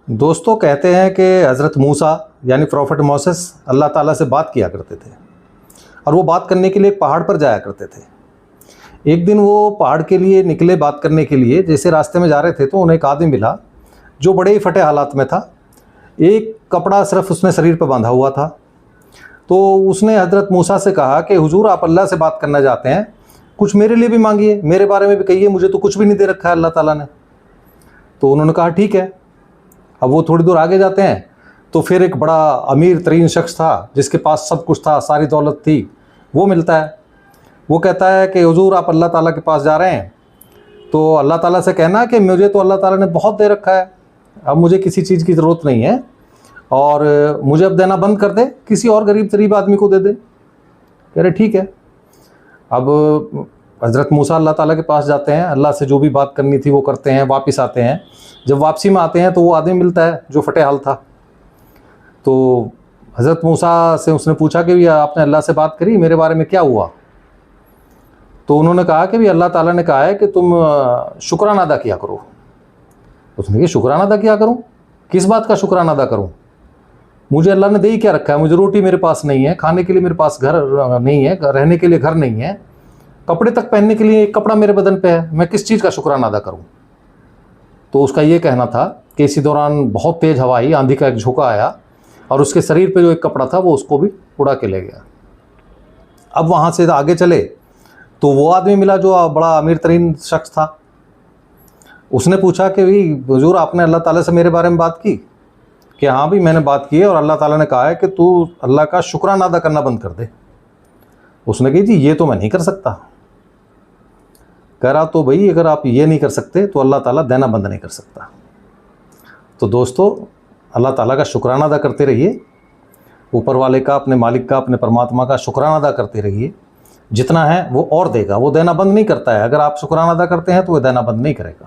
दोस्तों कहते हैं कि हज़रत मूसा यानी प्रॉफिट मोसेस अल्लाह ताला से बात किया करते थे और वो बात करने के लिए एक पहाड़ पर जाया करते थे। एक दिन वो पहाड़ के लिए निकले बात करने के लिए। जैसे रास्ते में जा रहे थे तो उन्हें एक आदमी मिला जो बड़े ही फटे हालात में था। एक कपड़ा सिर्फ उसने शरीर पर बांधा हुआ था। तो उसने हज़रत मूसा से कहा कि हुजूर, आप अल्लाह से बात करना चाहते हैं, कुछ मेरे लिए भी मांगिए, मेरे बारे में भी कहिए, मुझे तो कुछ भी नहीं दे रखा है अल्लाह ताला ने। तो उन्होंने कहा ठीक है। अब वो थोड़ी दूर आगे जाते हैं तो फिर एक बड़ा अमीर तरीन शख्स था जिसके पास सब कुछ था, सारी दौलत थी, वो मिलता है। वो कहता है कि हुजूर, आप अल्लाह ताला के पास जा रहे हैं तो अल्लाह ताला से कहना कि मुझे तो अल्लाह ताला ने बहुत दे रखा है, अब मुझे किसी चीज़ की ज़रूरत नहीं है और मुझे अब देना बंद कर दे, किसी और गरीब आदमी को दे दे। कह रहे ठीक है। अब हज़रत मूसा अल्लाह ताला के पास जाते हैं, अल्लाह से जो भी बात करनी थी वो करते हैं, वापस आते हैं। जब वापसी में आते हैं तो वो आदमी मिलता है जो फटे हाल था। तो हज़रत मूसा से उसने पूछा कि भैया आपने अल्लाह से बात करी, मेरे बारे में क्या हुआ? तो उन्होंने कहा कि भी अल्लाह ताला ने कहा है कि तुम शुक्राना अदा किया करो। उसने कहा शुक्राना अदा किया करूँ? किस बात का शुक्राना अदा करूँ? मुझे अल्लाह ने दे ही क्या रखा है? मुझे रोटी मेरे पास नहीं है, खाने के लिए मेरे पास घर नहीं है, रहने के लिए घर नहीं है, कपड़े तक पहनने के लिए एक कपड़ा मेरे बदन पे है, मैं किस चीज़ का शुक्राना अदा करूं? तो उसका ये कहना था कि इसी दौरान बहुत तेज़ हवा आई, आंधी का एक झोंका आया और उसके शरीर पे जो एक कपड़ा था वो उसको भी उड़ा के ले गया। अब वहाँ से आगे चले तो वो आदमी मिला जो बड़ा अमीर तरीन शख्स था। उसने पूछा कि भाई हुजूर, आपने अल्लाह ताला से मेरे बारे में बात की? कि हाँ भी मैंने बात की है और अल्लाह ताला ने कहा है कि तू अल्लाह का शुक्राना अदा करना बंद कर दे। उसने कही जी ये तो मैं नहीं कर सकता। कह रहा तो भाई अगर आप ये नहीं कर सकते तो अल्लाह ताला देना बंद नहीं कर सकता। तो दोस्तों, अल्लाह ताला का शुक्राना अदा करते रहिए, ऊपर वाले का, अपने मालिक का, अपने परमात्मा का शुक्राना अदा करते रहिए। जितना है वो और देगा, वो देना बंद नहीं करता है। अगर आप शुक्राना अदा करते हैं तो वो देना बंद नहीं करेगा।